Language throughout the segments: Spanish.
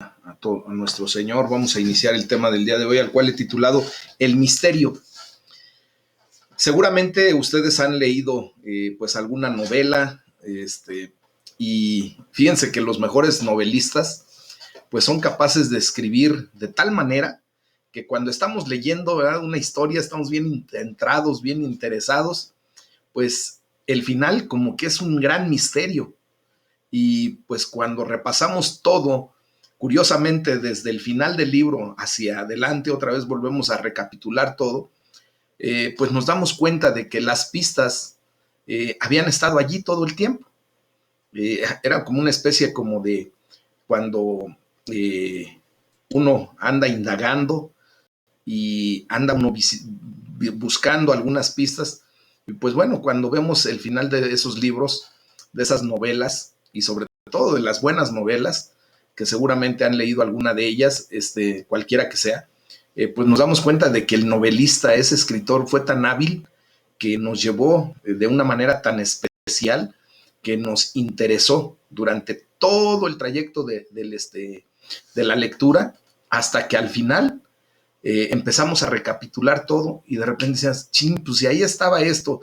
a nuestro Señor. Vamos a iniciar el tema del día de hoy, al cual he titulado El Misterio. Seguramente ustedes han leído pues alguna novela, y fíjense que los mejores novelistas pues son capaces de escribir de tal manera que cuando estamos leyendo, ¿verdad?, una historia, estamos bien entrados, bien interesados, pues el final como que es un gran misterio. Y pues cuando repasamos todo, curiosamente desde el final del libro hacia adelante, otra vez volvemos a recapitular todo, pues nos damos cuenta de que las pistas habían estado allí todo el tiempo. Era como una especie como de cuando uno anda indagando y anda uno buscando algunas pistas. Y pues bueno, cuando vemos el final de esos libros, de esas novelas, y sobre todo de las buenas novelas, que seguramente han leído alguna de ellas, cualquiera que sea, pues nos damos cuenta de que el novelista, ese escritor, fue tan hábil que nos llevó de una manera tan especial que nos interesó durante todo el trayecto de la lectura, hasta que al final empezamos a recapitular todo y de repente decías, ching, pues si ahí estaba esto,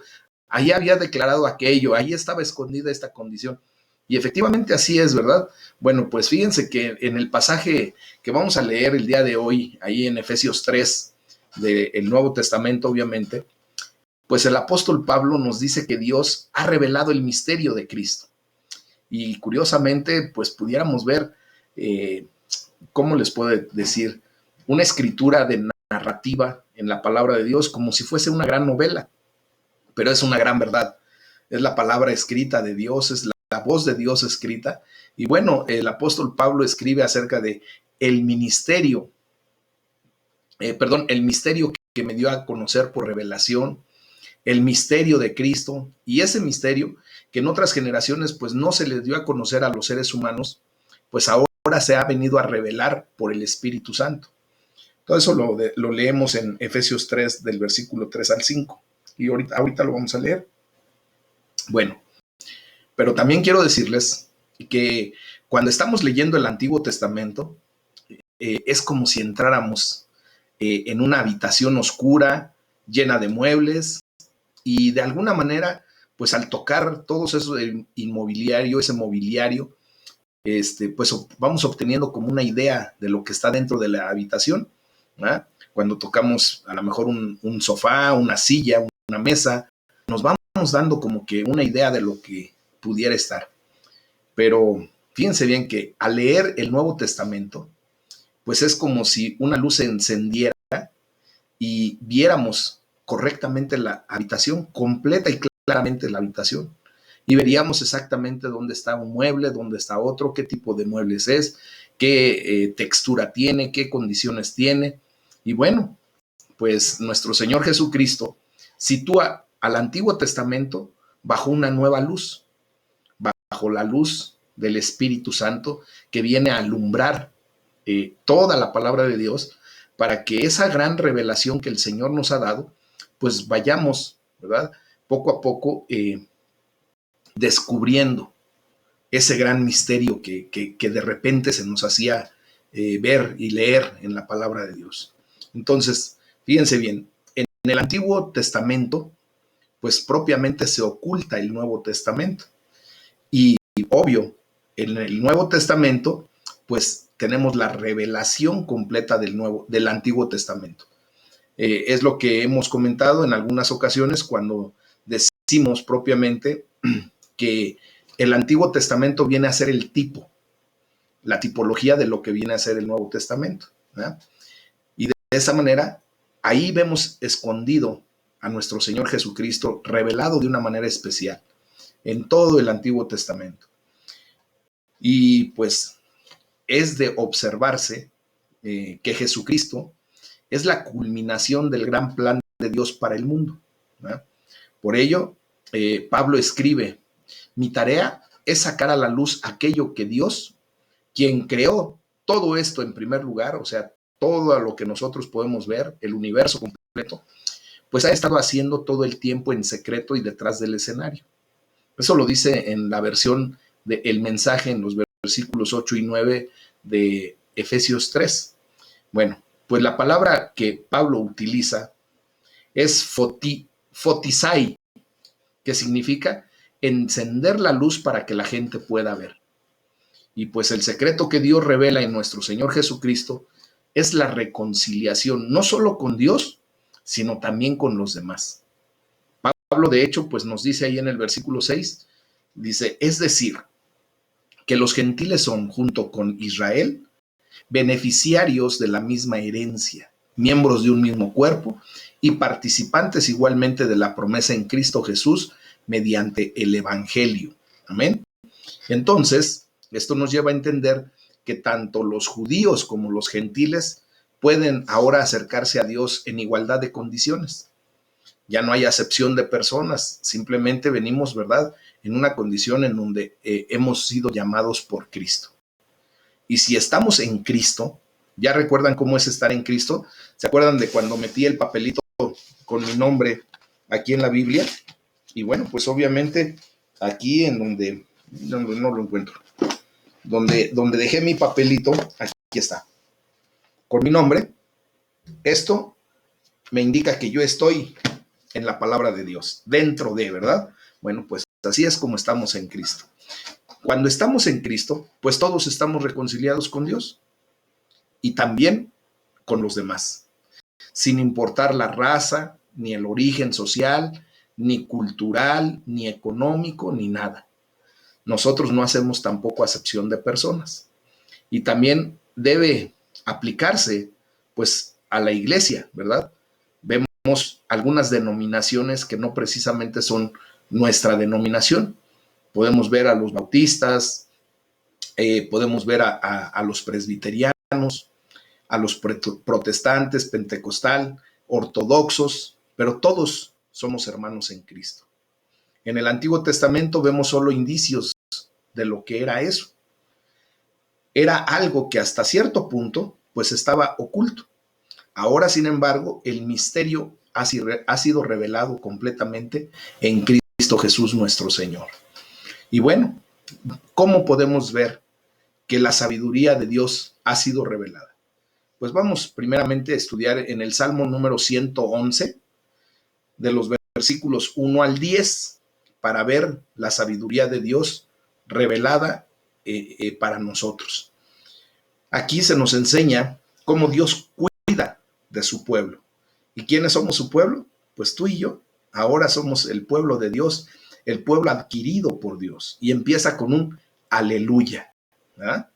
ahí había declarado aquello, ahí estaba escondida esta condición. Y efectivamente así es, ¿verdad? Bueno, pues fíjense que en el pasaje que vamos a leer el día de hoy, ahí en Efesios 3, del Nuevo Testamento, obviamente, pues el apóstol Pablo nos dice que Dios ha revelado el misterio de Cristo. Y curiosamente, pues pudiéramos ver, ¿cómo les puedo decir? Una escritura de narrativa en la palabra de Dios como si fuese una gran novela, pero es una gran verdad. Es la palabra escrita de Dios, es la voz de Dios escrita. Y bueno, el apóstol Pablo escribe acerca de el ministerio, el misterio que me dio a conocer por revelación, el misterio de Cristo, y ese misterio que en otras generaciones pues no se les dio a conocer a los seres humanos, pues ahora se ha venido a revelar por el Espíritu Santo. Todo eso lo leemos en Efesios 3, del versículo 3 al 5. Y ahorita lo vamos a leer. Bueno, pero también quiero decirles que cuando estamos leyendo el Antiguo Testamento, es como si entráramos en una habitación oscura, llena de muebles, y de alguna manera, pues al tocar todo eso del inmobiliario, ese mobiliario, pues vamos obteniendo como una idea de lo que está dentro de la habitación, ¿verdad? Cuando tocamos a lo mejor un sofá, una silla, una mesa, nos vamos dando como que una idea de lo que pudiera estar. Pero fíjense bien que al leer el Nuevo Testamento, pues es como si una luz se encendiera y viéramos correctamente la habitación, completa y claramente la habitación. Y veríamos exactamente dónde está un mueble, dónde está otro, qué tipo de muebles es, qué textura tiene, qué condiciones tiene. Y bueno, pues nuestro Señor Jesucristo sitúa al Antiguo Testamento bajo una nueva luz, bajo la luz del Espíritu Santo que viene a alumbrar toda la palabra de Dios, para que esa gran revelación que el Señor nos ha dado, pues vayamos, ¿verdad?, poco a poco descubriendo ese gran misterio que de repente se nos hacía ver y leer en la palabra de Dios. Entonces, fíjense bien, en el Antiguo Testamento, pues propiamente se oculta el Nuevo Testamento. Y obvio, en el Nuevo Testamento, pues tenemos la revelación completa del Antiguo Testamento. Es lo que hemos comentado en algunas ocasiones cuando decimos propiamente que el Antiguo Testamento viene a ser el tipo, la tipología de lo que viene a ser el Nuevo Testamento, ¿verdad? Y de esa manera, ahí vemos escondido a nuestro Señor Jesucristo, revelado de una manera especial en todo el Antiguo Testamento. Y pues es de observarse que Jesucristo es la culminación del gran plan de Dios para el mundo, ¿verdad? Por ello, Pablo escribe, mi tarea es sacar a la luz aquello que Dios, quien creó todo esto en primer lugar, o sea, todo lo que nosotros podemos ver, el universo completo, pues ha estado haciendo todo el tiempo en secreto y detrás del escenario. Eso lo dice en la versión del mensaje en los versículos 8 y 9 de Efesios 3. Bueno, pues la palabra que Pablo utiliza es fotisai, que significa encender la luz para que la gente pueda ver. Y pues el secreto que Dios revela en nuestro Señor Jesucristo es la reconciliación, no solo con Dios, sino también con los demás. Pablo, de hecho, pues nos dice ahí en el versículo 6, dice, es decir, que los gentiles son, junto con Israel, beneficiarios de la misma herencia, miembros de un mismo cuerpo y participantes igualmente de la promesa en Cristo Jesús mediante el Evangelio. Amén. Entonces, esto nos lleva a entender que tanto los judíos como los gentiles pueden ahora acercarse a Dios en igualdad de condiciones. Ya no hay acepción de personas, simplemente venimos, ¿verdad?, en una condición en donde hemos sido llamados por Cristo. Y si estamos en Cristo, ¿ya recuerdan cómo es estar en Cristo? ¿Se acuerdan de cuando metí el papelito con mi nombre aquí en la Biblia? Y bueno, pues obviamente aquí en donde no lo encuentro, donde dejé mi papelito, aquí está, con mi nombre, esto me indica que yo estoy en la palabra de Dios, dentro de, ¿verdad? Bueno, pues así es como estamos en Cristo. Cuando estamos en Cristo, pues todos estamos reconciliados con Dios y también con los demás, sin importar la raza, ni el origen social, ni cultural, ni económico, ni nada. Nosotros no hacemos tampoco acepción de personas. Y también debe aplicarse, pues, a la iglesia, ¿verdad? Vemos algunas denominaciones que no precisamente son nuestra denominación. Podemos ver a los bautistas, podemos ver a los presbiterianos, a los protestantes, pentecostal, ortodoxos, pero todos somos hermanos en Cristo. En el Antiguo Testamento vemos solo indicios de lo que era eso. Era algo que hasta cierto punto pues estaba oculto. Ahora, sin embargo, el misterio ha sido revelado completamente en Cristo Jesús nuestro Señor. Y bueno, ¿cómo podemos ver que la sabiduría de Dios ha sido revelada? Pues vamos primeramente a estudiar en el Salmo número 111, de los versículos 1 al 10, para ver la sabiduría de Dios revelada para nosotros. Aquí se nos enseña cómo Dios cuida de su pueblo. ¿Y quiénes somos su pueblo? Pues tú y yo. Ahora somos el pueblo de Dios, el pueblo adquirido por Dios. Y empieza con un aleluya, ¿verdad?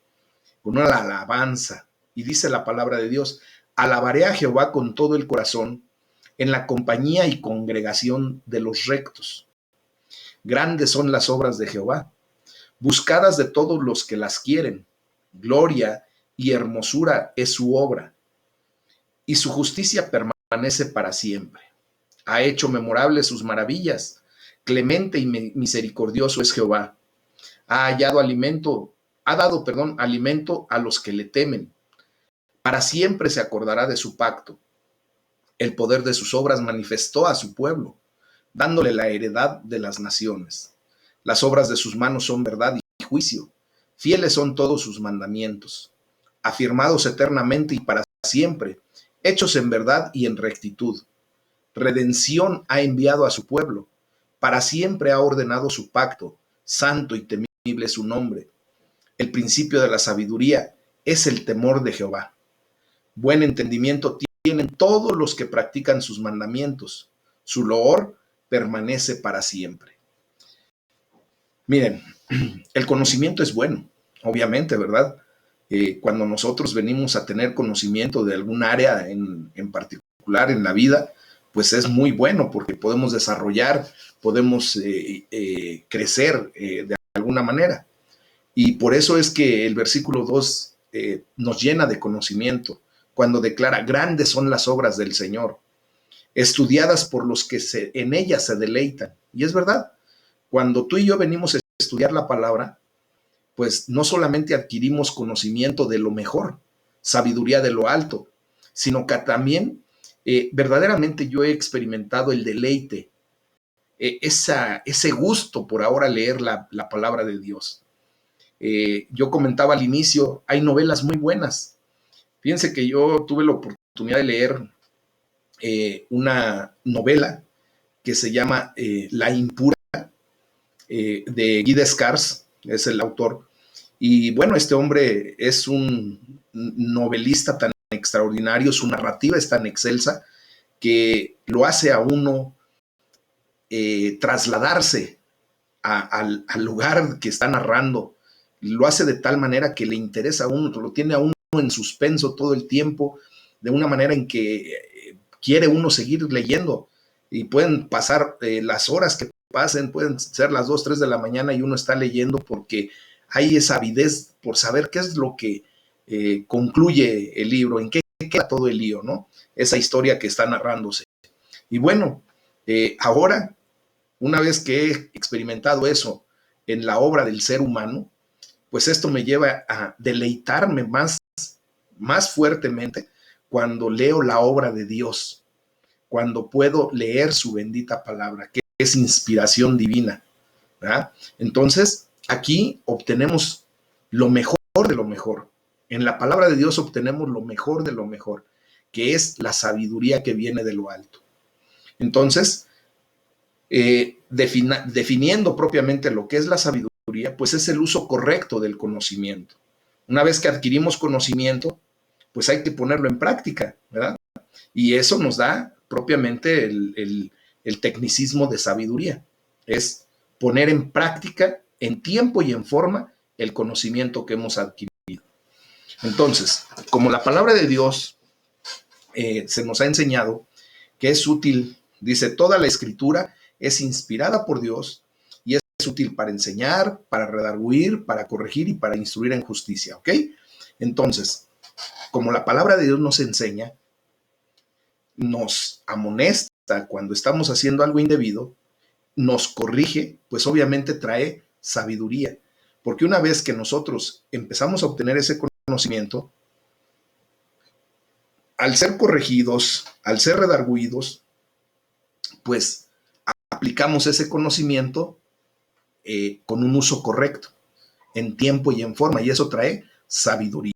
Con una alabanza. Y dice la palabra de Dios, alabaré a Jehová con todo el corazón, en la compañía y congregación de los rectos. Grandes son las obras de Jehová, buscadas de todos los que las quieren. Gloria y hermosura es su obra, y su justicia permanece para siempre. Ha hecho memorables sus maravillas. Clemente y misericordioso es Jehová. Ha dado alimento a los que le temen. Para siempre se acordará de su pacto. El poder de sus obras manifestó a su pueblo, dándole la heredad de las naciones. Las obras de sus manos son verdad y juicio. Fieles son todos sus mandamientos, afirmados eternamente y para siempre, hechos en verdad y en rectitud. Redención ha enviado a su pueblo, para siempre ha ordenado su pacto, santo y temible su nombre. El principio de la sabiduría es el temor de Jehová. Buen entendimiento tienen todos los que practican sus mandamientos. Su loor permanece para siempre. Miren, el conocimiento es bueno, obviamente, ¿verdad? Cuando nosotros venimos a tener conocimiento de algún área en particular en la vida, pues es muy bueno porque podemos desarrollar, podemos crecer de alguna manera. Y por eso es que el versículo 2 nos llena de conocimiento cuando declara, grandes son las obras del Señor, estudiadas por los que en ellas se deleitan. Y es verdad, cuando tú y yo venimos a estudiar la palabra, pues no solamente adquirimos conocimiento de lo mejor, sabiduría de lo alto, sino que también verdaderamente yo he experimentado el deleite, ese gusto por ahora leer la palabra de Dios. Yo comentaba al inicio, hay novelas muy buenas. Fíjense que yo tuve la oportunidad de leer una novela que se llama La Impura, de Guy Descartes, es el autor. Y bueno, este hombre es un novelista tan extraordinario, su narrativa es tan excelsa que lo hace a uno trasladarse al lugar que está narrando. Lo hace de tal manera que le interesa a uno, lo tiene a uno en suspenso todo el tiempo, de una manera en que quiere uno seguir leyendo. Y pueden pasar las horas que pasen, pueden ser las 2, 3 de la mañana y uno está leyendo porque hay esa avidez por saber qué es lo que concluye el libro, en qué queda todo el lío, ¿no? Esa historia que está narrándose. Y bueno, ahora, una vez que he experimentado eso en la obra del ser humano, pues esto me lleva a deleitarme más fuertemente cuando leo la obra de Dios, cuando puedo leer su bendita palabra, que es inspiración divina, ¿verdad? Entonces, aquí obtenemos lo mejor de lo mejor. En la palabra de Dios obtenemos lo mejor de lo mejor, que es la sabiduría que viene de lo alto. Entonces, definiendo propiamente lo que es la sabiduría, pues es el uso correcto del conocimiento. Una vez que adquirimos conocimiento, pues hay que ponerlo en práctica, ¿verdad? Y eso nos da propiamente el tecnicismo de sabiduría. Es poner en práctica, en tiempo y en forma, el conocimiento que hemos adquirido. Entonces, como la palabra de Dios se nos ha enseñado que es útil, dice, toda la escritura es inspirada por Dios y es útil para enseñar, para redarguir, para corregir y para instruir en justicia, ¿ok? Entonces, como la palabra de Dios nos enseña, nos amonesta cuando estamos haciendo algo indebido, nos corrige, pues obviamente trae sabiduría. Porque una vez que nosotros empezamos a obtener ese conocimiento, al ser corregidos, al ser redarguidos, pues aplicamos ese conocimiento con un uso correcto, en tiempo y en forma, y eso trae sabiduría.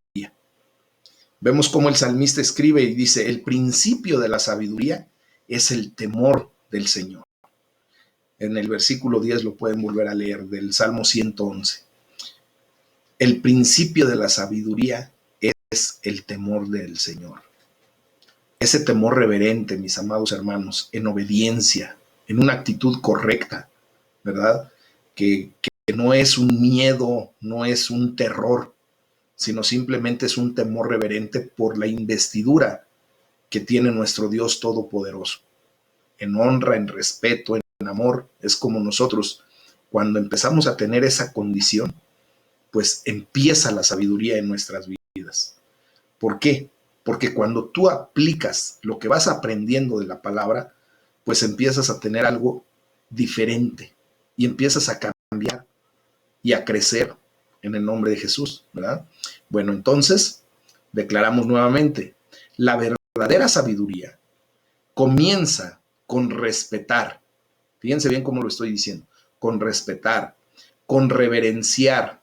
Vemos cómo el salmista escribe y dice, el principio de la sabiduría es el temor del Señor. En el versículo 10 lo pueden volver a leer, del Salmo 111. El principio de la sabiduría es el temor del Señor. Ese temor reverente, mis amados hermanos, en obediencia, en una actitud correcta, ¿verdad? Que no es un miedo, no es un terror, sino simplemente es un temor reverente por la investidura que tiene nuestro Dios Todopoderoso. En honra, en respeto, en amor, es como nosotros, cuando empezamos a tener esa condición, pues empieza la sabiduría en nuestras vidas. ¿Por qué? Porque cuando tú aplicas lo que vas aprendiendo de la palabra, pues empiezas a tener algo diferente y empiezas a cambiar y a crecer en el nombre de Jesús, ¿verdad? Bueno, entonces declaramos nuevamente, la verdadera sabiduría comienza con respetar. Fíjense bien cómo lo estoy diciendo, con respetar, con reverenciar,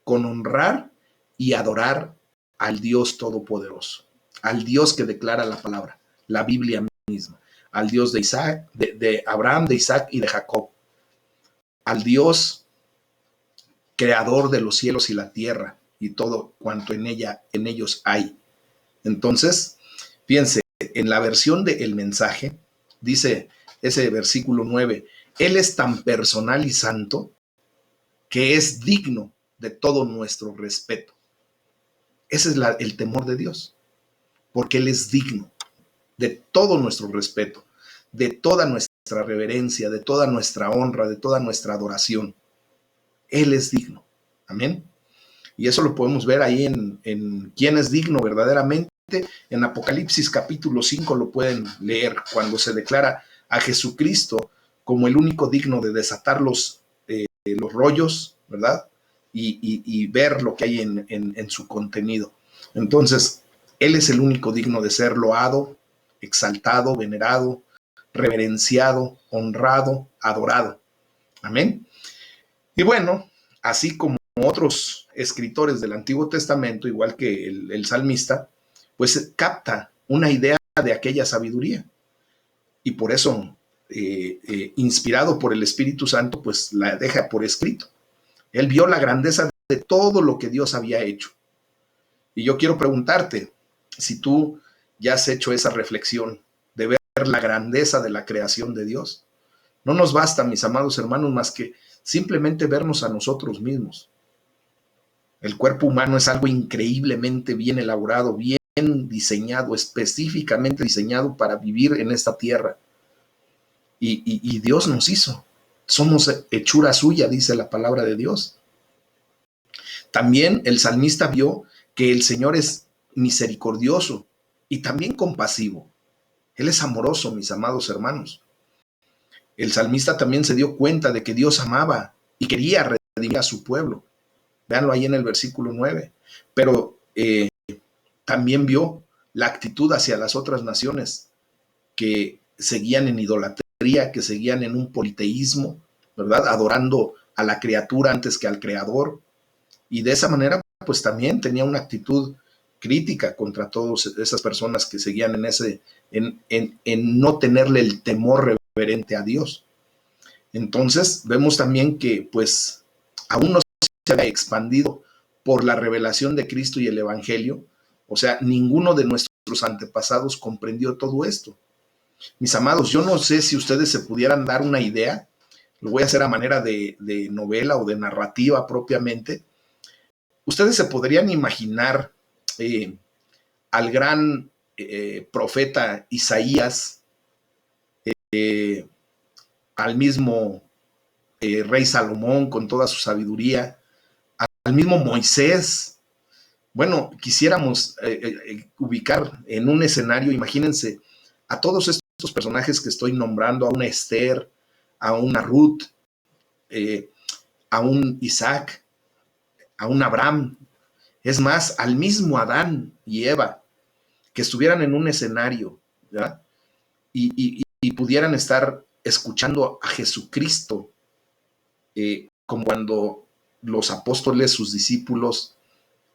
con honrar y adorar al Dios Todopoderoso, al Dios que declara la palabra, la Biblia misma, al Dios de Isaac, de Abraham, de Isaac y de Jacob, al Dios creador de los cielos y la tierra y todo cuanto en ellos hay. Entonces, fíjense, en la versión del mensaje, dice ese versículo 9, Él es tan personal y santo que es digno de todo nuestro respeto. Ese es el temor de Dios, porque Él es digno de todo nuestro respeto, de toda nuestra reverencia, de toda nuestra honra, de toda nuestra adoración. Él es digno. Amén. Y eso lo podemos ver ahí en quién es digno verdaderamente. En Apocalipsis capítulo 5 lo pueden leer cuando se declara a Jesucristo como el único digno de desatar los rollos, ¿verdad? Y ver lo que hay en su contenido. Entonces, Él es el único digno de ser loado, exaltado, venerado, reverenciado, honrado, adorado. Amén. Y bueno, así como otros escritores del Antiguo Testamento, igual que el salmista, pues capta una idea de aquella sabiduría. Y por eso, inspirado por el Espíritu Santo, pues la deja por escrito. Él vio la grandeza de todo lo que Dios había hecho. Y yo quiero preguntarte si tú ya has hecho esa reflexión de ver la grandeza de la creación de Dios. No nos basta, mis amados hermanos, más que simplemente vernos a nosotros mismos. El cuerpo humano es algo increíblemente bien elaborado, bien diseñado, específicamente diseñado para vivir en esta tierra. Y Dios nos hizo. Somos hechura suya, dice la palabra de Dios. También el salmista vio que el Señor es misericordioso y también compasivo. Él es amoroso, mis amados hermanos. El salmista también se dio cuenta de que Dios amaba y quería redimir a su pueblo. Véanlo ahí en el versículo 9. Pero también vio la actitud hacia las otras naciones que seguían en idolatría, que seguían en un politeísmo, ¿verdad? Adorando a la criatura antes que al creador. Y de esa manera, pues también tenía una actitud crítica contra todas esas personas que seguían en no tenerle el temor reverente a Dios. Entonces, vemos también que, pues, aún no se había expandido por la revelación de Cristo y el Evangelio. O sea, ninguno de nuestros antepasados comprendió todo esto. Mis amados, yo no sé si ustedes se pudieran dar una idea, lo voy a hacer a manera de novela o de narrativa propiamente. Ustedes se podrían imaginar al gran profeta Isaías, al mismo rey Salomón con toda su sabiduría, al mismo Moisés. Bueno, quisiéramos ubicar en un escenario, imagínense, a todos estos personajes que estoy nombrando, a una Esther, a una Ruth, a un Isaac, a un Abraham, es más, al mismo Adán y Eva, que estuvieran en un escenario, ¿verdad? Y pudieran estar escuchando a Jesucristo, como cuando los apóstoles, sus discípulos,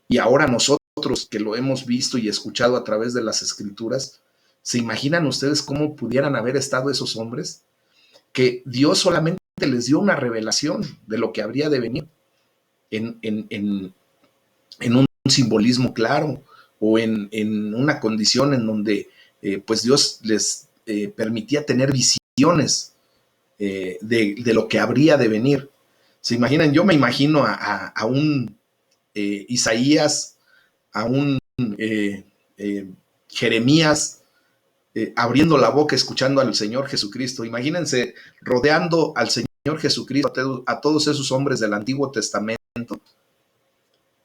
y ahora nosotros que lo hemos visto y escuchado a través de las Escrituras, ¿se imaginan ustedes cómo pudieran haber estado esos hombres? Que Dios solamente les dio una revelación de lo que habría de venir en un simbolismo claro o en una condición en donde pues Dios les permitía tener visiones de lo que habría de venir. ¿Se imaginan? Yo me imagino a un Isaías, a un Jeremías, abriendo la boca escuchando al Señor Jesucristo. Imagínense rodeando al Señor Jesucristo, a todos esos hombres del Antiguo Testamento.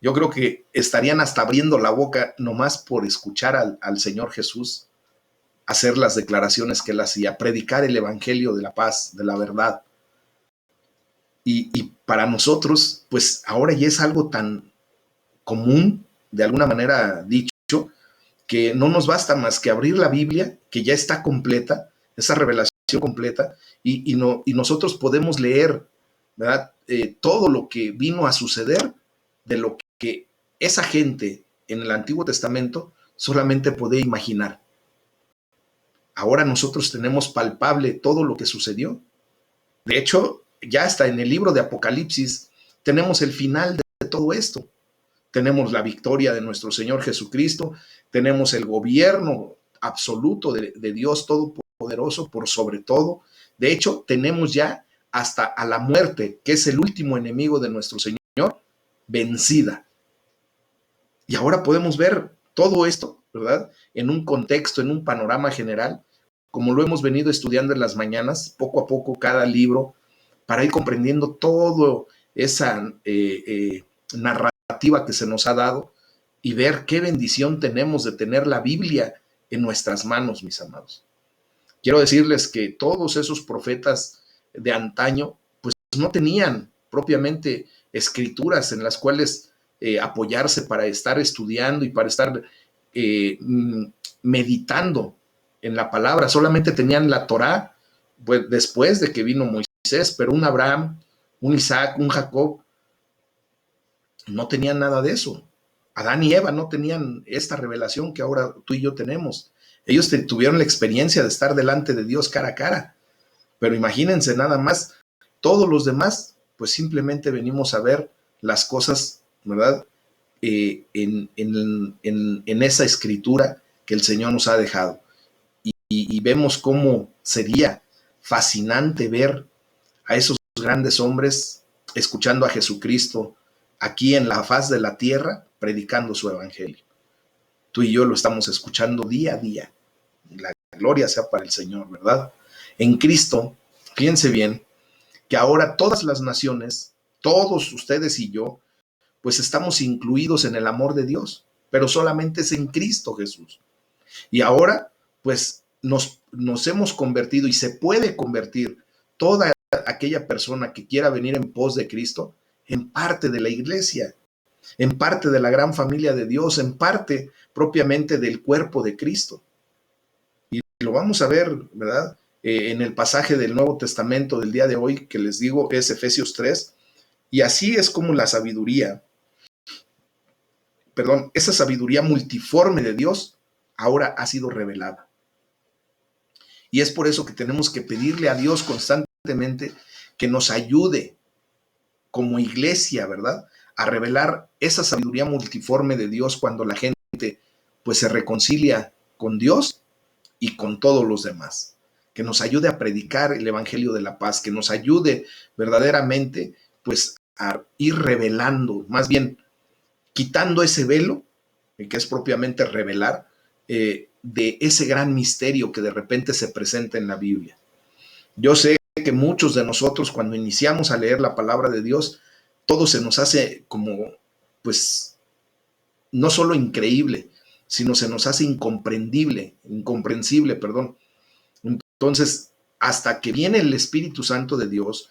Yo creo que estarían hasta abriendo la boca nomás por escuchar al Señor Jesús hacer las declaraciones que él hacía, predicar el evangelio de la paz, de la verdad. Y para nosotros, pues ahora ya es algo tan común, de alguna manera dicho, que no nos basta más que abrir la Biblia, que ya está completa, esa revelación completa, y nosotros podemos leer, ¿verdad? Todo lo que vino a suceder de lo que esa gente en el Antiguo Testamento solamente podía imaginar. Ahora nosotros tenemos palpable todo lo que sucedió. De hecho, ya hasta en el libro de Apocalipsis tenemos el final de todo esto. Tenemos la victoria de nuestro Señor Jesucristo, tenemos el gobierno absoluto de Dios Todopoderoso por sobre todo. De hecho, tenemos ya hasta a la muerte, que es el último enemigo de nuestro Señor, vencida. Y ahora podemos ver todo esto, ¿verdad? En un contexto, en un panorama general, como lo hemos venido estudiando en las mañanas, poco a poco cada libro, para ir comprendiendo todo esa narrativa que se nos ha dado y ver qué bendición tenemos de tener la Biblia en nuestras manos, mis amados. Quiero decirles que todos esos profetas de antaño, pues no tenían propiamente escrituras en las cuales apoyarse para estar estudiando y para estar meditando en la palabra. Solamente tenían la Torá, pues, después de que vino Moisés, pero un Abraham, un Isaac, un Jacob, no tenían nada de eso. Adán y Eva no tenían esta revelación que ahora tú y yo tenemos. Ellos tuvieron la experiencia de estar delante de Dios cara a cara. Pero imagínense nada más, todos los demás, pues simplemente venimos a ver las cosas, ¿verdad? En esa escritura que el Señor nos ha dejado. Y vemos cómo sería fascinante ver a esos grandes hombres escuchando a Jesucristo aquí en la faz de la tierra, predicando su evangelio. Tú y yo lo estamos escuchando día a día. La gloria sea para el Señor, ¿verdad? En Cristo, fíjense bien, que ahora todas las naciones, todos ustedes y yo, pues estamos incluidos en el amor de Dios, pero solamente es en Cristo Jesús. Y ahora, pues nos hemos convertido y se puede convertir toda aquella persona que quiera venir en pos de Cristo en parte de la iglesia, en parte de la gran familia de Dios, en parte propiamente del cuerpo de Cristo. Y lo vamos a ver, ¿verdad? En el pasaje del Nuevo Testamento del día de hoy, que les digo es Efesios 3, y así es como la sabiduría, esa sabiduría multiforme de Dios ahora ha sido revelada. Y es por eso que tenemos que pedirle a Dios constantemente que nos ayude como iglesia, ¿verdad? A revelar esa sabiduría multiforme de Dios cuando la gente pues se reconcilia con Dios y con todos los demás. Que nos ayude a predicar el evangelio de la paz, que nos ayude verdaderamente pues a ir revelando, más bien quitando ese velo, que es propiamente revelar, de ese gran misterio que de repente se presenta en la Biblia. Yo sé que muchos de nosotros cuando iniciamos a leer la palabra de Dios, todo se nos hace como, pues, no solo increíble, sino se nos hace incomprensible, perdón. Entonces, hasta que viene el Espíritu Santo de Dios,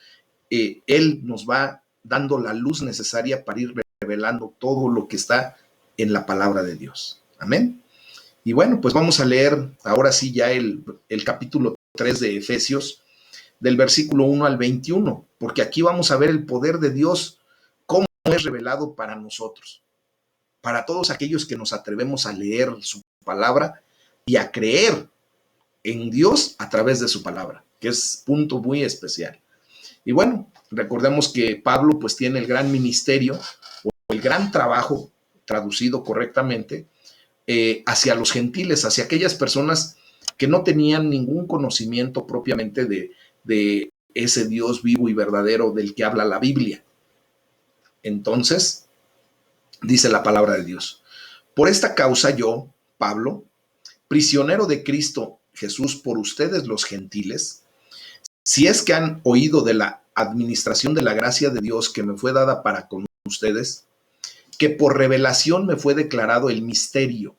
Él nos va dando la luz necesaria para ir revelando todo lo que está en la palabra de Dios. Amén. Y bueno, pues vamos a leer ahora sí ya el capítulo 3 de Efesios, del versículo 1 al 21, porque aquí vamos a ver el poder de Dios, cómo es revelado para nosotros, para todos aquellos que nos atrevemos a leer su palabra y a creer en Dios a través de su palabra, que es punto muy especial. Y bueno, recordemos que Pablo pues tiene el gran ministerio o el gran trabajo, traducido correctamente, hacia los gentiles, hacia aquellas personas que no tenían ningún conocimiento propiamente de ese Dios vivo y verdadero del que habla la Biblia. Entonces, dice la palabra de Dios: por esta causa yo, Pablo, prisionero de Cristo Jesús por ustedes los gentiles, si es que han oído de la administración de la gracia de Dios que me fue dada para con ustedes, que por revelación me fue declarado el misterio,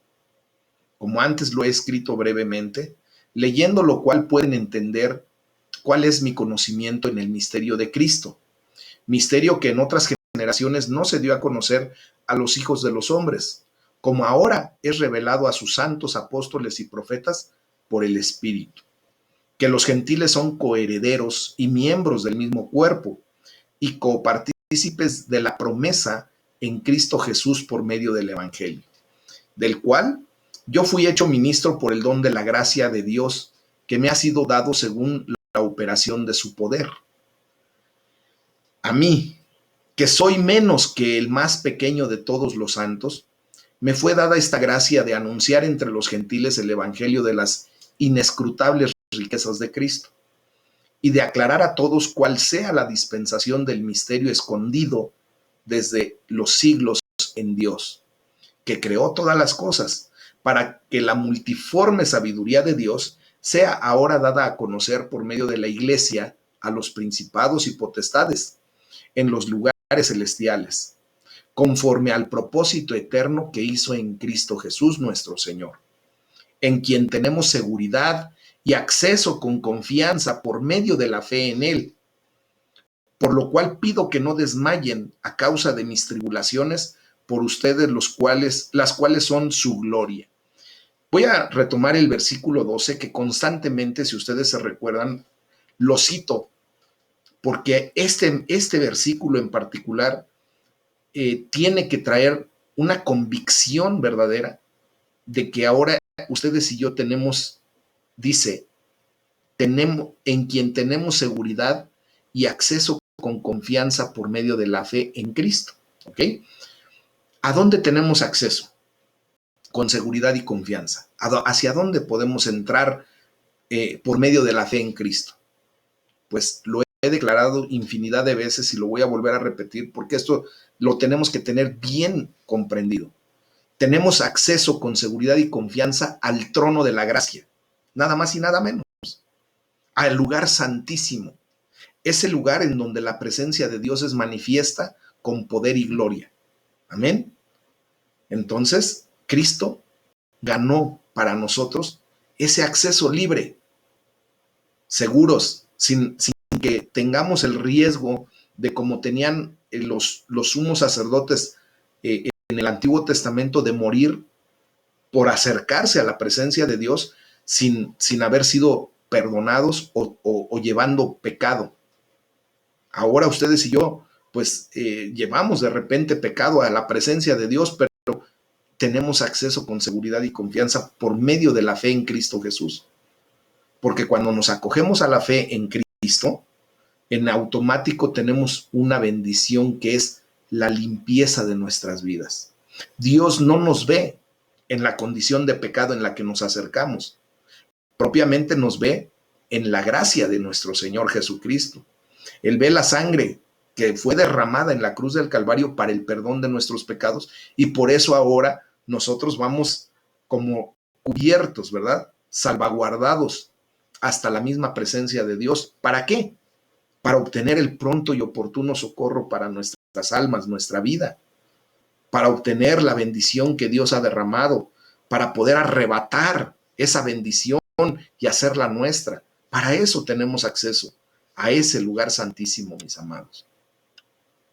como antes lo he escrito brevemente, leyendo lo cual pueden entender cuál es mi conocimiento en el misterio de Cristo, misterio que en otras generaciones no se dio a conocer a los hijos de los hombres, como ahora es revelado a sus santos apóstoles y profetas por el Espíritu, que los gentiles son coherederos y miembros del mismo cuerpo y copartícipes de la promesa en Cristo Jesús por medio del Evangelio, del cual yo fui hecho ministro por el don de la gracia de Dios que me ha sido dado según la operación de su poder. A mí, que soy menos que el más pequeño de todos los santos, me fue dada esta gracia de anunciar entre los gentiles el evangelio de las inescrutables riquezas de Cristo y de aclarar a todos cuál sea la dispensación del misterio escondido desde los siglos en Dios, que creó todas las cosas, para que la multiforme sabiduría de Dios sea ahora dada a conocer por medio de la iglesia a los principados y potestades en los lugares celestiales, conforme al propósito eterno que hizo en Cristo Jesús nuestro Señor, en quien tenemos seguridad y acceso con confianza por medio de la fe en Él, por lo cual pido que no desmayen a causa de mis tribulaciones por ustedes, las cuales son su gloria. Voy a retomar el versículo 12, que constantemente, si ustedes se recuerdan, lo cito, porque este versículo en particular tiene que traer una convicción verdadera de que ahora ustedes y yo tenemos, dice, tenemos en quien tenemos seguridad y acceso con confianza por medio de la fe en Cristo. ¿Ok? ¿A dónde tenemos acceso? Con seguridad y confianza. ¿Hacia dónde podemos entrar por medio de la fe en Cristo? Pues lo he declarado infinidad de veces y lo voy a volver a repetir porque esto lo tenemos que tener bien comprendido. Tenemos acceso con seguridad y confianza al trono de la gracia, nada más y nada menos, al lugar santísimo, ese lugar en donde la presencia de Dios es manifiesta con poder y gloria. Amén. Entonces, Cristo ganó para nosotros ese acceso libre, seguros, sin que tengamos el riesgo de como tenían los sumos sacerdotes en el Antiguo Testamento de morir por acercarse a la presencia de Dios sin haber sido perdonados o llevando pecado. Ahora ustedes y yo, pues llevamos de repente pecado a la presencia de Dios, pero tenemos acceso con seguridad y confianza por medio de la fe en Cristo Jesús. Porque cuando nos acogemos a la fe en Cristo, en automático tenemos una bendición que es la limpieza de nuestras vidas. Dios no nos ve en la condición de pecado en la que nos acercamos. Propiamente nos ve en la gracia de nuestro Señor Jesucristo. Él ve la sangre que fue derramada en la cruz del Calvario para el perdón de nuestros pecados y por eso ahora nosotros vamos como cubiertos, ¿verdad? Salvaguardados hasta la misma presencia de Dios. ¿Para qué? Para obtener el pronto y oportuno socorro para nuestras almas, nuestra vida, para obtener la bendición que Dios ha derramado, para poder arrebatar esa bendición y hacerla nuestra. Para eso tenemos acceso a ese lugar santísimo, mis amados.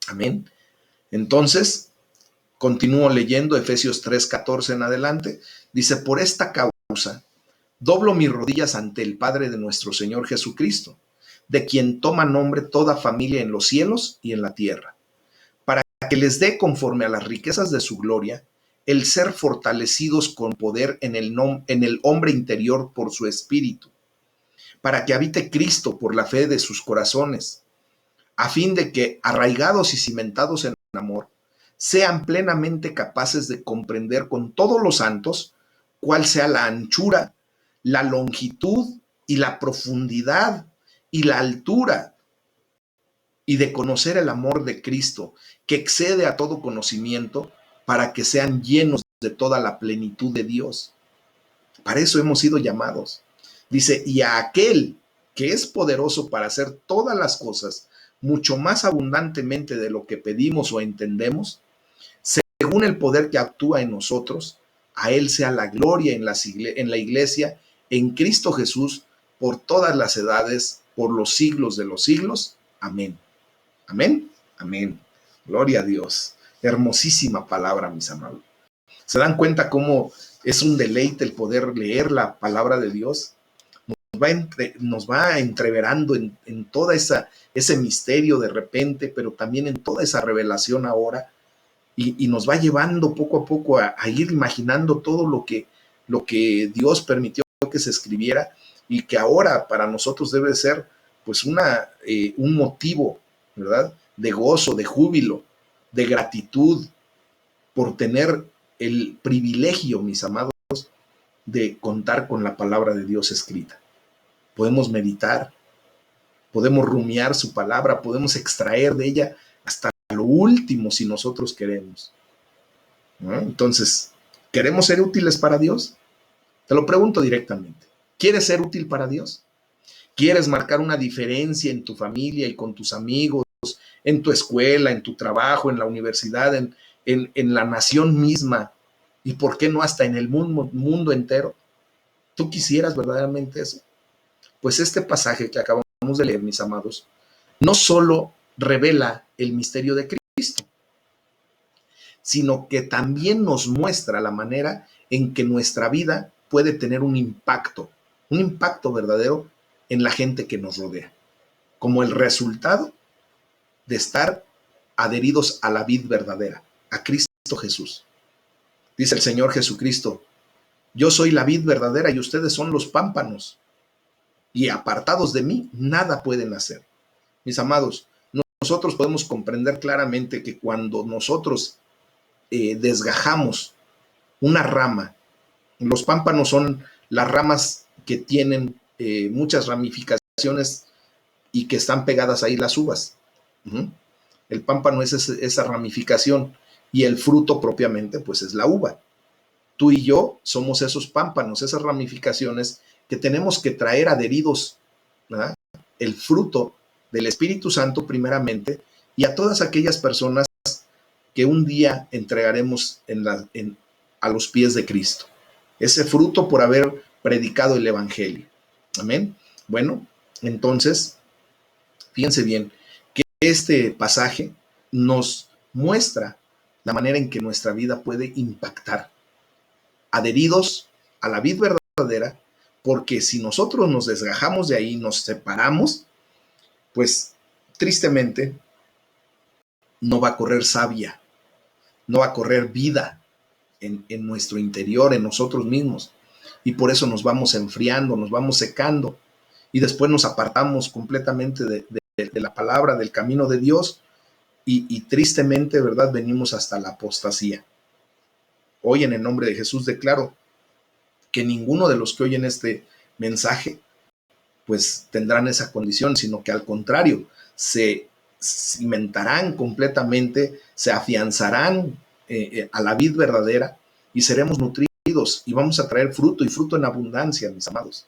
Amén. Entonces, continúo leyendo Efesios 3:14 en adelante. Dice, por esta causa, doblo mis rodillas ante el Padre de nuestro Señor Jesucristo, de quien toma nombre toda familia en los cielos y en la tierra, para que les dé conforme a las riquezas de su gloria, el ser fortalecidos con poder en el hombre interior por su espíritu, para que habite Cristo por la fe de sus corazones, a fin de que, arraigados y cimentados en amor, sean plenamente capaces de comprender con todos los santos cuál sea la anchura, la longitud y la profundidad y la altura, y de conocer el amor de Cristo, que excede a todo conocimiento, para que sean llenos de toda la plenitud de Dios. Para eso hemos sido llamados. Dice, y a aquel que es poderoso para hacer todas las cosas, mucho más abundantemente de lo que pedimos o entendemos, según el poder que actúa en nosotros, a él sea la gloria en la iglesia, en Cristo Jesús, por todas las edades, por los siglos de los siglos. Amén. Amén. Amén. Gloria a Dios. Hermosísima palabra, mis amados. ¿Se dan cuenta cómo es un deleite el poder leer la palabra de Dios? Nos va entreverando en toda ese misterio de repente, pero también en toda esa revelación ahora, y nos va llevando poco a poco a ir imaginando todo lo que Dios permitió que se escribiera y que ahora para nosotros debe ser pues un motivo, ¿verdad? De gozo, de júbilo, de gratitud por tener el privilegio, mis amados, de contar con la palabra de Dios escrita. Podemos meditar, podemos rumiar su palabra, podemos extraer de ella hasta lo último si nosotros queremos, ¿no? Entonces, ¿queremos ser útiles para Dios? Te lo pregunto directamente. ¿Quieres ser útil para Dios? ¿Quieres marcar una diferencia en tu familia y con tus amigos, en tu escuela, en tu trabajo, en la universidad, en la nación misma y por qué no hasta en el mundo entero? ¿Tú quisieras verdaderamente eso? Pues este pasaje que acabamos de leer, mis amados, no solo revela el misterio de Cristo, sino que también nos muestra la manera en que nuestra vida puede tener un impacto verdadero en la gente que nos rodea, como el resultado de estar adheridos a la vid verdadera, a Cristo Jesús. Dice el Señor Jesucristo: yo soy la vid verdadera y ustedes son los pámpanos, y apartados de mí nada pueden hacer. Mis amados, nosotros podemos comprender claramente que cuando nosotros desgajamos una rama, los pámpanos son las ramas que tienen muchas ramificaciones y que están pegadas ahí las uvas. El pámpano es esa ramificación, y el fruto propiamente pues es la uva. Tú y yo somos esos pámpanos, esas ramificaciones que tenemos que traer adheridos, ¿verdad?, el fruto del Espíritu Santo primeramente, y a todas aquellas personas que un día entregaremos a los pies de Cristo. Ese fruto por haber predicado el Evangelio. Amén. Bueno, entonces, fíjense bien que este pasaje nos muestra la manera en que nuestra vida puede impactar, adheridos a la vid verdadera, porque si nosotros nos desgajamos de ahí, nos separamos, pues tristemente no va a correr savia, no va a correr vida en nuestro interior, en nosotros mismos. Y por eso nos vamos enfriando, nos vamos secando, y después nos apartamos completamente de la palabra, del camino de Dios, y tristemente, ¿verdad?, venimos hasta la apostasía. Hoy, en el nombre de Jesús, declaro que ninguno de los que oyen este mensaje pues tendrán esa condición, sino que al contrario, se cimentarán completamente, se afianzarán a la vid verdadera, y seremos nutridos y vamos a traer fruto, y fruto en abundancia, mis amados,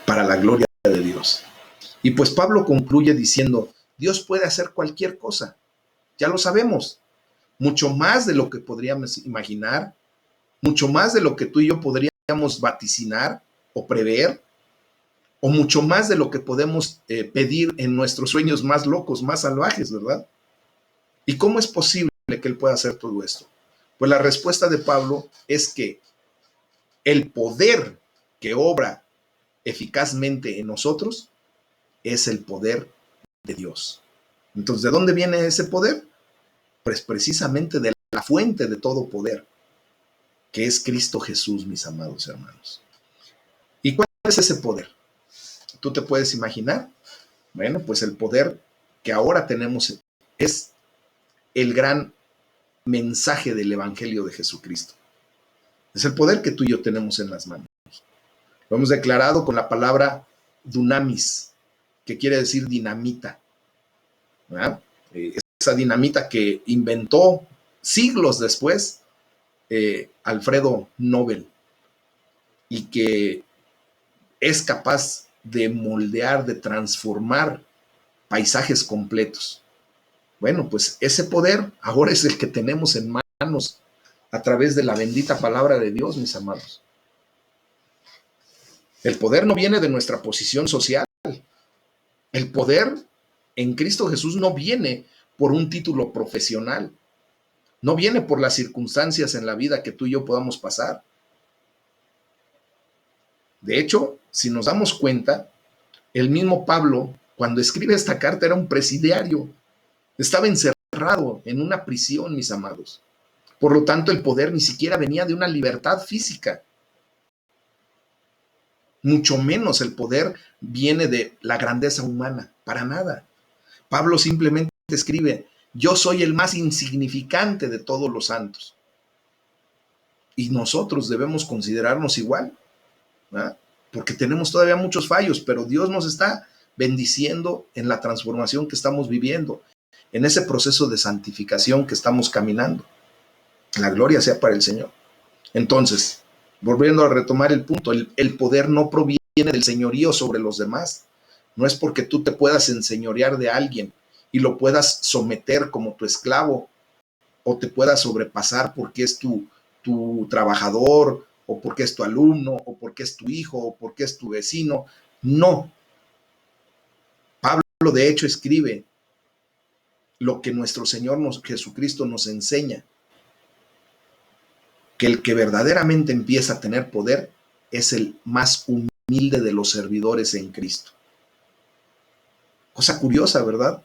para la gloria de Dios. Y pues Pablo concluye diciendo: Dios puede hacer cualquier cosa, ya lo sabemos, mucho más de lo que podríamos imaginar, mucho más de lo que tú y yo podríamos vaticinar o prever, o mucho más de lo que podemos pedir en nuestros sueños más locos, más salvajes, ¿verdad? ¿Y cómo es posible que Él pueda hacer todo esto? Pues la respuesta de Pablo es que el poder que obra eficazmente en nosotros es el poder de Dios. Entonces, ¿de dónde viene ese poder? Pues precisamente de la fuente de todo poder, que es Cristo Jesús, mis amados hermanos. ¿Y cuál es ese poder? ¿Tú te puedes imaginar? Bueno, pues el poder que ahora tenemos es el gran mensaje del Evangelio de Jesucristo. Es el poder que tú y yo tenemos en las manos. Lo hemos declarado con la palabra dunamis, que quiere decir dinamita, ¿verdad? Esa dinamita que inventó siglos después Alfredo Nobel, y que es capaz de moldear, de transformar paisajes completos. Bueno, pues ese poder ahora es el que tenemos en manos a través de la bendita palabra de Dios, mis amados. El poder no viene de nuestra posición social. El poder en Cristo Jesús no viene por un título profesional. No viene por las circunstancias en la vida que tú y yo podamos pasar. De hecho, si nos damos cuenta, el mismo Pablo, cuando escribe esta carta, era un presidiario. Estaba encerrado en una prisión, mis amados. Por lo tanto, el poder ni siquiera venía de una libertad física. Mucho menos el poder viene de la grandeza humana, para nada. Pablo simplemente escribe: yo soy el más insignificante de todos los santos. Y nosotros debemos considerarnos igual, ¿verdad? Porque tenemos todavía muchos fallos, pero Dios nos está bendiciendo en la transformación que estamos viviendo, en ese proceso de santificación que estamos caminando. La gloria sea para el Señor. Entonces, volviendo a retomar el punto, el poder no proviene del señorío sobre los demás. No es porque tú te puedas enseñorear de alguien y lo puedas someter como tu esclavo, o te puedas sobrepasar porque es tu trabajador, o porque es tu alumno, o porque es tu hijo, o porque es tu vecino. No. Pablo, de hecho, escribe lo que nuestro Señor Jesucristo nos enseña: que el que verdaderamente empieza a tener poder es el más humilde de los servidores en Cristo. Cosa curiosa, ¿verdad?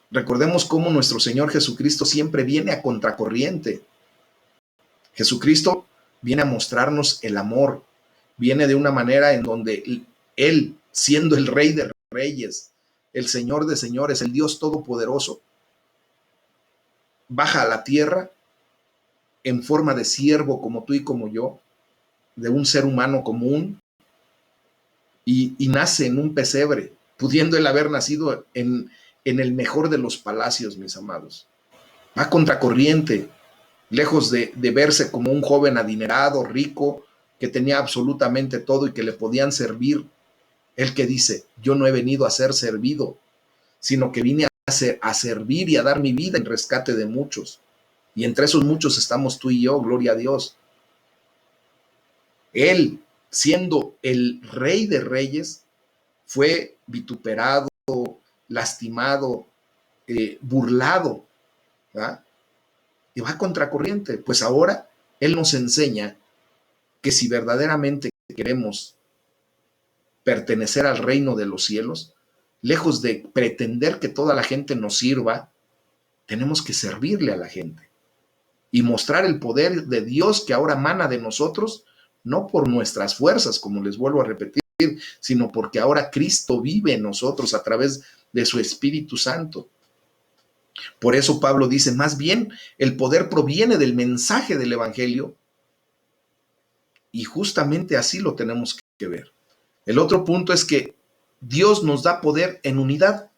Recordemos cómo nuestro Señor Jesucristo siempre viene a contracorriente. Jesucristo viene a mostrarnos el amor, viene de una manera en donde Él, siendo el Rey de Reyes, el Señor de Señores, el Dios Todopoderoso, baja a la tierra en forma de siervo como tú y como yo, de un ser humano común, y nace en un pesebre, pudiendo él haber nacido en el mejor de los palacios, mis amados. Va contracorriente, lejos de verse como un joven adinerado, rico, que tenía absolutamente todo y que le podían servir. Él que dice, yo no he venido a ser servido, sino que vine a servir y a dar mi vida en rescate de muchos. Y entre esos muchos estamos tú y yo, gloria a Dios. Él, siendo el Rey de Reyes, fue vituperado, lastimado, burlado, ¿verdad? Y va contracorriente. Pues ahora Él nos enseña que si verdaderamente queremos pertenecer al reino de los cielos, lejos de pretender que toda la gente nos sirva, tenemos que servirle a la gente y mostrar el poder de Dios que ahora emana de nosotros, no por nuestras fuerzas, como les vuelvo a repetir, sino porque ahora Cristo vive en nosotros a través de su Espíritu Santo. Por eso Pablo dice, más bien el poder proviene del mensaje del Evangelio, y justamente así lo tenemos que ver. El otro punto es que Dios nos da poder en unidad.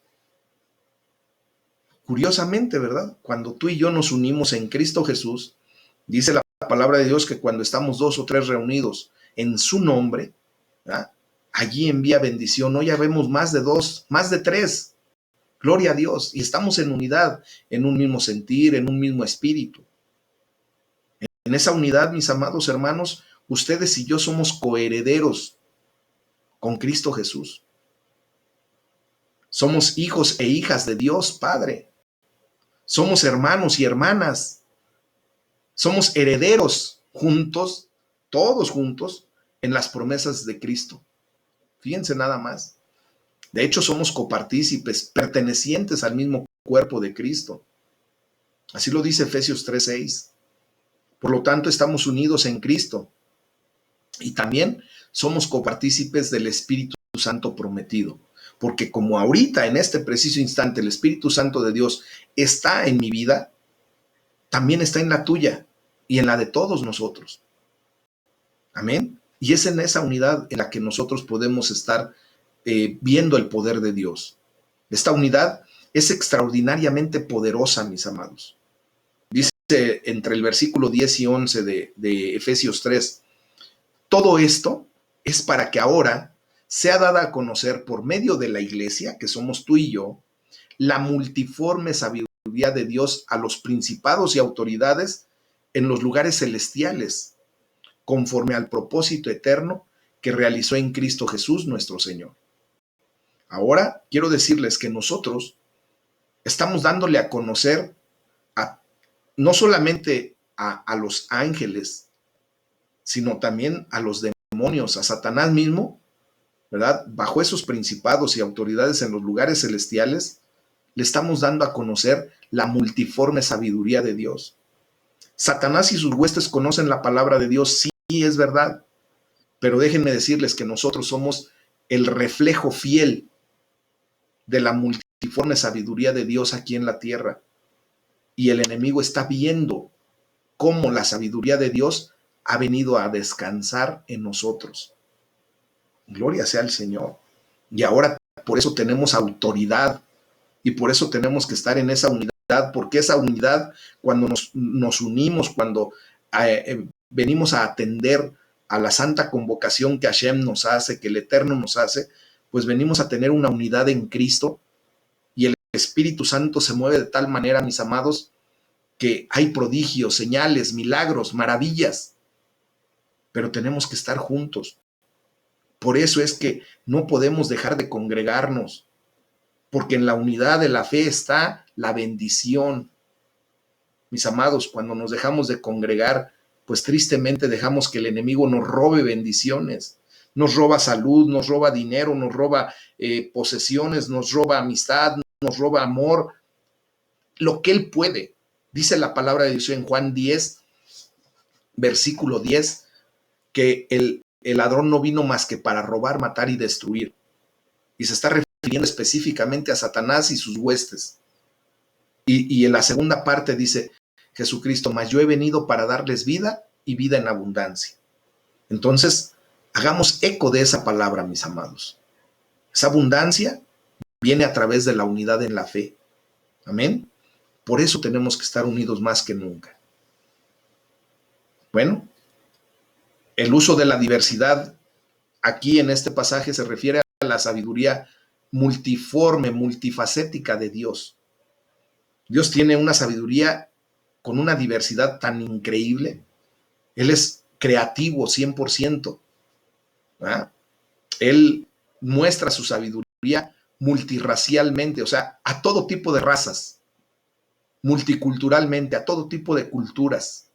Curiosamente, ¿verdad? Cuando tú y yo nos unimos en Cristo Jesús, dice la palabra de Dios que cuando estamos 2 o 3 reunidos en su nombre, ¿verdad? Allí envía bendición. Hoy ya vemos más de 2, más de 3. Gloria a Dios. Y estamos en unidad, en un mismo sentir, en un mismo espíritu. En esa unidad, mis amados hermanos, ustedes y yo somos coherederos con Cristo Jesús. Somos hijos e hijas de Dios Padre. Somos hermanos y hermanas. Somos herederos juntos, todos juntos, en las promesas de Cristo. Fíjense nada más. De hecho, somos copartícipes, pertenecientes al mismo cuerpo de Cristo. Así lo dice Efesios 3:6. Por lo tanto, estamos unidos en Cristo. Y también somos copartícipes del Espíritu Santo prometido. Porque como ahorita, en este preciso instante, el Espíritu Santo de Dios está en mi vida, también está en la tuya y en la de todos nosotros. Amén. Y es en esa unidad en la que nosotros podemos estar viendo el poder de Dios. Esta unidad es extraordinariamente poderosa, mis amados. Dice entre el versículo 10 y 11 de Efesios 3, todo esto es para que ahora sea dada a conocer por medio de la iglesia, que somos tú y yo, la multiforme sabiduría de Dios a los principados y autoridades en los lugares celestiales, conforme al propósito eterno que realizó en Cristo Jesús nuestro Señor. Ahora quiero decirles que nosotros estamos dándole a conocer no solamente a los ángeles, sino también a los demonios, a Satanás mismo, ¿verdad? Bajo esos principados y autoridades en los lugares celestiales, le estamos dando a conocer la multiforme sabiduría de Dios. Satanás y sus huestes conocen la palabra de Dios, sí, es verdad, pero déjenme decirles que nosotros somos el reflejo fiel de la multiforme sabiduría de Dios aquí en la tierra. Y el enemigo está viendo cómo la sabiduría de Dios ha venido a descansar en nosotros. Gloria sea al Señor. Y ahora por eso tenemos autoridad y por eso tenemos que estar en esa unidad, porque esa unidad, cuando nos unimos, cuando venimos a atender a la santa convocación que Hashem nos hace, que el Eterno nos hace, pues venimos a tener una unidad en Cristo y el Espíritu Santo se mueve de tal manera, mis amados, que hay prodigios, señales, milagros, maravillas, pero tenemos que estar juntos. Por eso es que no podemos dejar de congregarnos, porque en la unidad de la fe está la bendición. Mis amados, cuando nos dejamos de congregar, pues tristemente dejamos que el enemigo nos robe bendiciones. Nos roba salud, nos roba dinero, nos roba posesiones, nos roba amistad, nos roba amor, lo que Él puede. Dice la palabra de Dios en Juan 10, versículo 10, que el ladrón no vino más que para robar, matar y destruir. Y se está refiriendo específicamente a Satanás y sus huestes. Y en la segunda parte dice Jesucristo, mas yo he venido para darles vida y vida en abundancia. Entonces, hagamos eco de esa palabra, mis amados. Esa abundancia viene a través de la unidad en la fe. Amén. Por eso tenemos que estar unidos más que nunca. Bueno, el uso de la diversidad aquí en este pasaje se refiere a la sabiduría multiforme, multifacética de Dios. Dios tiene una sabiduría con una diversidad tan increíble. Él es creativo 100%. ¿verdad? Él muestra su sabiduría multirracialmente, o sea, a todo tipo de razas, multiculturalmente, a todo tipo de culturas.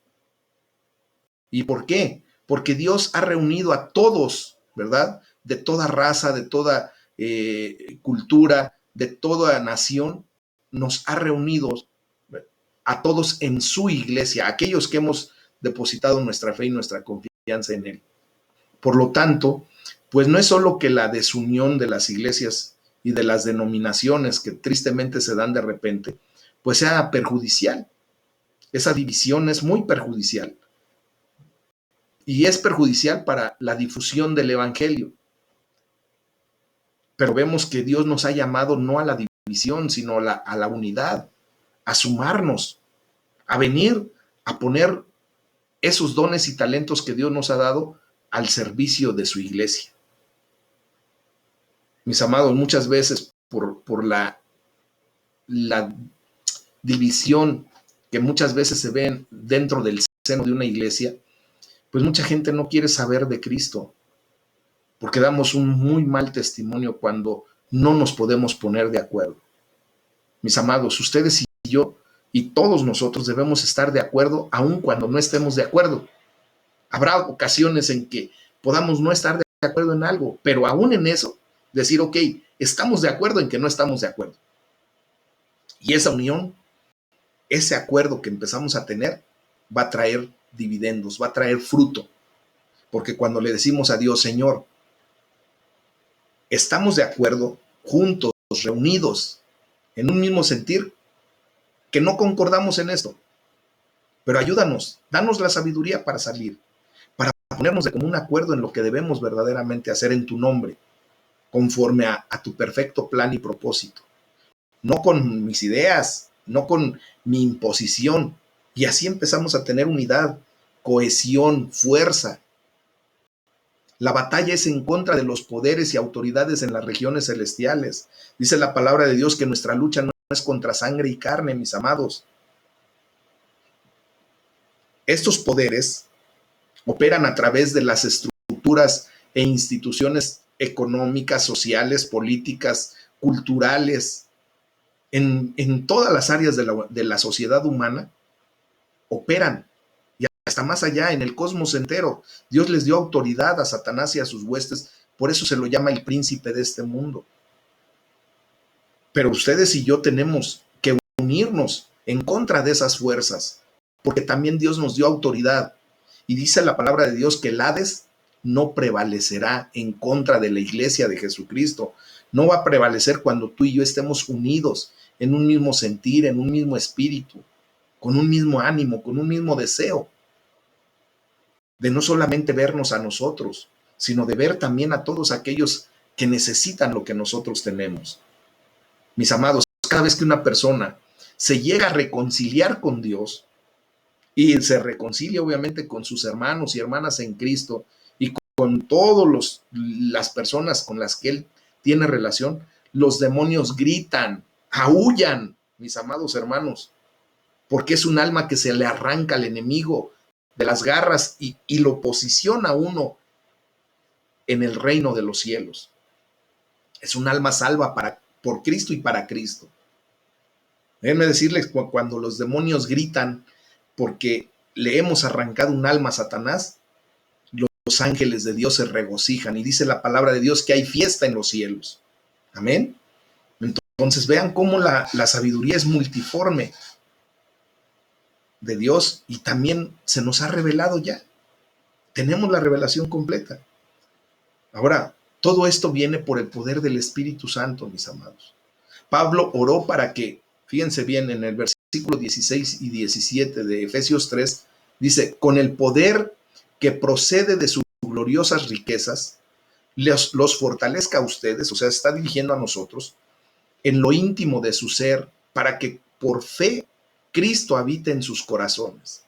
¿Y por qué? Porque Dios ha reunido a todos, ¿verdad? De toda raza, de toda cultura, de toda nación, nos ha reunido a todos en su iglesia, aquellos que hemos depositado nuestra fe y nuestra confianza en Él. Por lo tanto, pues no es solo que la desunión de las iglesias y de las denominaciones que tristemente se dan de repente, pues sea perjudicial. Esa división es muy perjudicial. Y es perjudicial para la difusión del evangelio. Pero vemos que Dios nos ha llamado no a la división, sino a la unidad, a sumarnos, a venir, a poner esos dones y talentos que Dios nos ha dado al servicio de su iglesia. Mis amados, muchas veces por la división que muchas veces se ve dentro del seno de una iglesia, pues mucha gente no quiere saber de Cristo, porque damos un muy mal testimonio cuando no nos podemos poner de acuerdo. Mis amados, ustedes y yo y todos nosotros debemos estar de acuerdo aun cuando no estemos de acuerdo. Habrá ocasiones en que podamos no estar de acuerdo en algo, pero aún en eso, decir, ok, estamos de acuerdo en que no estamos de acuerdo. Y esa unión, ese acuerdo que empezamos a tener, va a traer dividendos, va a traer fruto. Porque cuando le decimos a Dios, Señor, estamos de acuerdo, juntos, reunidos, en un mismo sentir, que no concordamos en esto, pero ayúdanos, danos la sabiduría para salir, para ponernos de común acuerdo en lo que debemos verdaderamente hacer en tu nombre, conforme a tu perfecto plan y propósito. No con mis ideas, no con mi imposición. Y así empezamos a tener unidad, cohesión, fuerza. La batalla es en contra de los poderes y autoridades en las regiones celestiales. Dice la palabra de Dios que nuestra lucha no es contra sangre y carne, mis amados. Estos poderes operan a través de las estructuras e instituciones económicas, sociales, políticas, culturales, en todas las áreas de la sociedad humana, operan. Y hasta más allá, en el cosmos entero, Dios les dio autoridad a Satanás y a sus huestes, por eso se lo llama el príncipe de este mundo. Pero ustedes y yo tenemos que unirnos en contra de esas fuerzas, porque también Dios nos dio autoridad. Y dice la palabra de Dios que el Hades no prevalecerá en contra de la iglesia de Jesucristo. No va a prevalecer cuando tú y yo estemos unidos en un mismo sentir, en un mismo espíritu, con un mismo ánimo, con un mismo deseo, de no solamente vernos a nosotros, sino de ver también a todos aquellos que necesitan lo que nosotros tenemos. Mis amados, cada vez que una persona se llega a reconciliar con Dios y se reconcilia obviamente con sus hermanos y hermanas en Cristo y con todas las personas con las que él tiene relación, los demonios gritan, aúllan, mis amados hermanos, porque es un alma que se le arranca al enemigo de las garras y lo posiciona a uno en el reino de los cielos. Es un alma salva por Cristo y para Cristo. Déjenme decirles, cuando los demonios gritan porque le hemos arrancado un alma a Satanás, los ángeles de Dios se regocijan y dice la palabra de Dios que hay fiesta en los cielos. Amén. Entonces vean cómo la sabiduría es multiforme de Dios y también se nos ha revelado ya. Tenemos la revelación completa. Ahora, todo esto viene por el poder del Espíritu Santo, mis amados. Pablo oró para que, fíjense bien, en el versículo 16 y 17 de Efesios 3, dice, con el poder que procede de sus gloriosas riquezas, los fortalezca a ustedes, o sea, está dirigiendo a nosotros, en lo íntimo de su ser, para que por fe Cristo habite en sus corazones.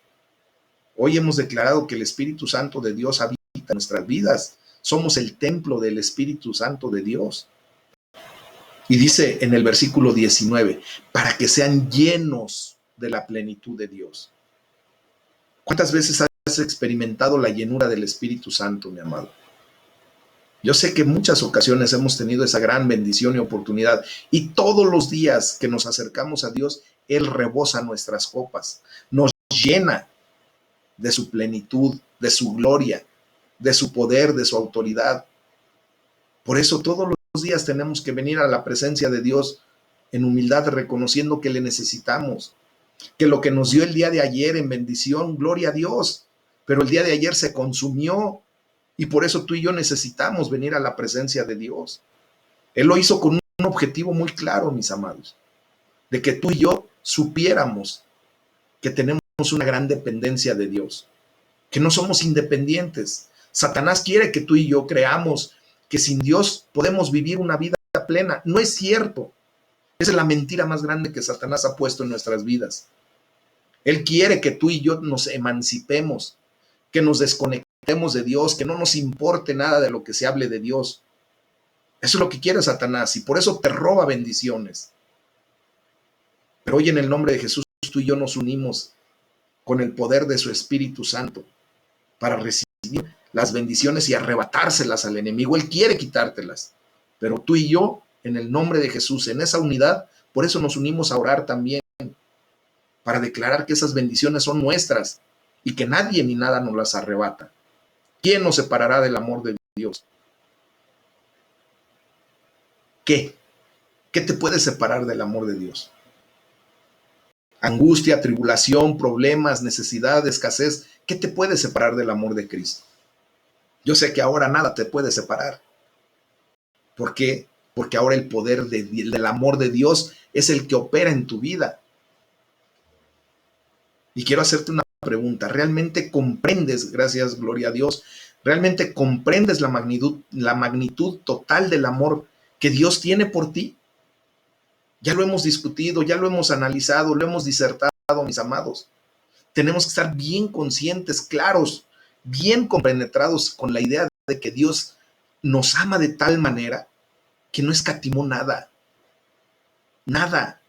Hoy hemos declarado que el Espíritu Santo de Dios habita en nuestras vidas. Somos el templo del Espíritu Santo de Dios. Y dice en el versículo 19, para que sean llenos de la plenitud de Dios. ¿Cuántas veces has experimentado la llenura del Espíritu Santo, mi amado? Yo sé que en muchas ocasiones hemos tenido esa gran bendición y oportunidad, y todos los días que nos acercamos a Dios, Él rebosa nuestras copas, nos llena de su plenitud, de su gloria, de su poder, de su autoridad. Por eso todos los días tenemos que venir a la presencia de Dios en humildad, reconociendo que le necesitamos, que lo que nos dio el día de ayer en bendición, gloria a Dios, pero el día de ayer se consumió y por eso tú y yo necesitamos venir a la presencia de Dios. Él lo hizo con un objetivo muy claro, mis amados, de que tú y yo supiéramos que tenemos una gran dependencia de Dios, que no somos independientes. Satanás quiere que tú y yo creamos que sin Dios podemos vivir una vida plena. No es cierto. Esa es la mentira más grande que Satanás ha puesto en nuestras vidas. Él quiere que tú y yo nos emancipemos, que nos desconectemos de Dios, que no nos importe nada de lo que se hable de Dios. Eso es lo que quiere Satanás y por eso te roba bendiciones. Pero hoy en el nombre de Jesús tú y yo nos unimos con el poder de su Espíritu Santo para recibir las bendiciones y arrebatárselas al enemigo. Él quiere quitártelas, pero tú y yo, en el nombre de Jesús, en esa unidad, por eso nos unimos a orar también, para declarar que esas bendiciones son nuestras y que nadie ni nada nos las arrebata. ¿Quién nos separará del amor de Dios? ¿Qué? ¿Qué te puede separar del amor de Dios? Angustia, tribulación, problemas, necesidad, escasez. ¿Qué te puede separar del amor de Cristo? Yo sé que ahora nada te puede separar. ¿Por qué? Porque ahora el poder del amor de Dios es el que opera en tu vida. Y quiero hacerte una pregunta. ¿Realmente comprendes, gracias, gloria a Dios, realmente comprendes la magnitud total del amor que Dios tiene por ti? Ya lo hemos discutido, ya lo hemos analizado, lo hemos disertado, mis amados. Tenemos que estar bien conscientes, claros, bien compenetrados con la idea de que Dios nos ama de tal manera que no escatimó nada. Nada.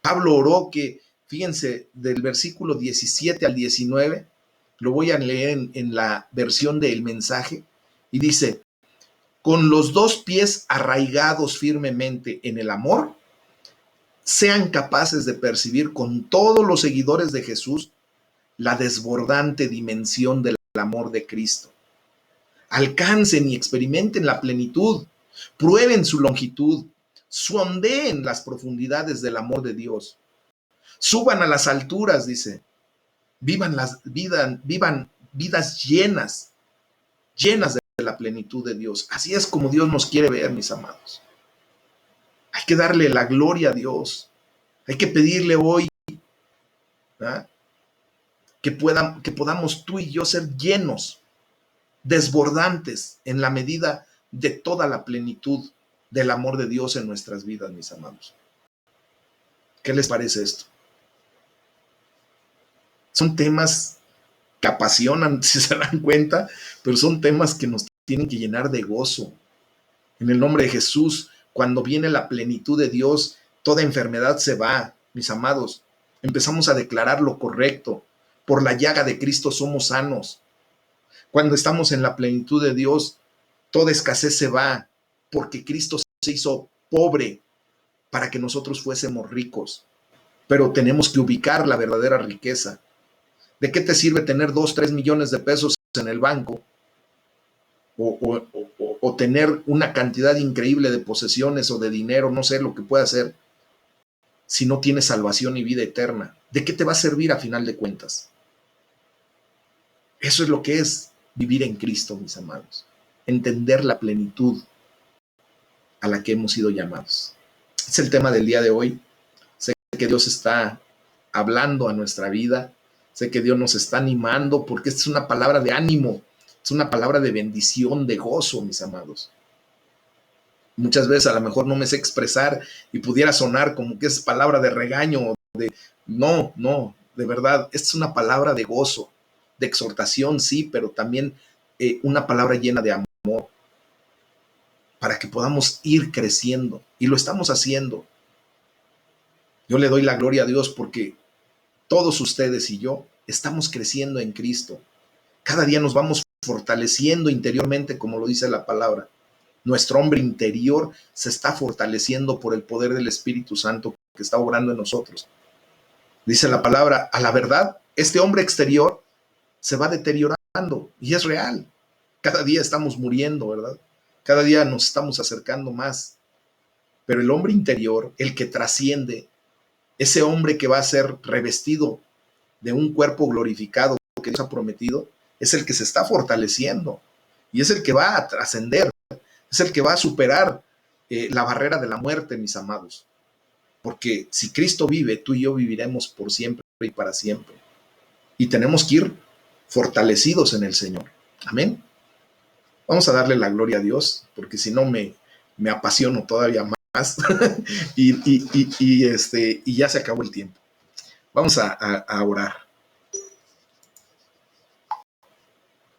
Pablo oró que, fíjense, del versículo 17 al 19, lo voy a leer en la versión del mensaje, y dice, con los dos pies arraigados firmemente en el amor, sean capaces de percibir con todos los seguidores de Jesús la desbordante dimensión del amor de Cristo. Alcancen y experimenten la plenitud, prueben su longitud, sondeen las profundidades del amor de Dios, suban a las alturas, dice, vivan vidas llenas de la plenitud de Dios. Así es como Dios nos quiere ver, mis amados. Hay que darle la gloria a Dios. Hay que pedirle hoy, ¿verdad?, que podamos tú y yo ser llenos, desbordantes en la medida de toda la plenitud del amor de Dios en nuestras vidas, mis amados. ¿Qué les parece esto? Son temas que apasionan, si se dan cuenta, pero son temas que nos tienen que llenar de gozo. En el nombre de Jesús, cuando viene la plenitud de Dios, toda enfermedad se va, mis amados. Empezamos a declarar lo correcto. Por la llaga de Cristo somos sanos. Cuando estamos en la plenitud de Dios, toda escasez se va, porque Cristo se hizo pobre para que nosotros fuésemos ricos. Pero tenemos que ubicar la verdadera riqueza. ¿De qué te sirve tener 2, 3 millones de pesos en el banco o tener una cantidad increíble de posesiones o de dinero, no sé lo que pueda hacer, si no tienes salvación y vida eterna? ¿De qué te va a servir a final de cuentas? Eso es lo que es vivir en Cristo, mis amados. Entender la plenitud a la que hemos sido llamados. Es el tema del día de hoy. Sé que Dios está hablando a nuestra vida. Sé que Dios nos está animando, porque esta es una palabra de ánimo, es una palabra de bendición, de gozo, mis amados. Muchas veces a lo mejor no me sé expresar y pudiera sonar como que es palabra de regaño, de no, no, de verdad, esta es una palabra de gozo, de exhortación, sí, pero también una palabra llena de amor, para que podamos ir creciendo, y lo estamos haciendo. Yo le doy la gloria a Dios porque todos ustedes y yo estamos creciendo en Cristo. Cada día nos vamos fortaleciendo interiormente, como lo dice la palabra. Nuestro hombre interior se está fortaleciendo por el poder del Espíritu Santo que está obrando en nosotros. Dice la palabra, a la verdad, este hombre exterior se va deteriorando, y es real. Cada día estamos muriendo, ¿verdad? Cada día nos estamos acercando más. Pero el hombre interior, el que trasciende, ese hombre que va a ser revestido de un cuerpo glorificado que Dios ha prometido, es el que se está fortaleciendo y es el que va a trascender, es el que va a superar la barrera de la muerte, mis amados. Porque si Cristo vive, tú y yo viviremos por siempre y para siempre. Y tenemos que ir fortalecidos en el Señor. Amén. Vamos a darle la gloria a Dios, porque si no me apasiono todavía más y ya se acabó el tiempo. Vamos a orar.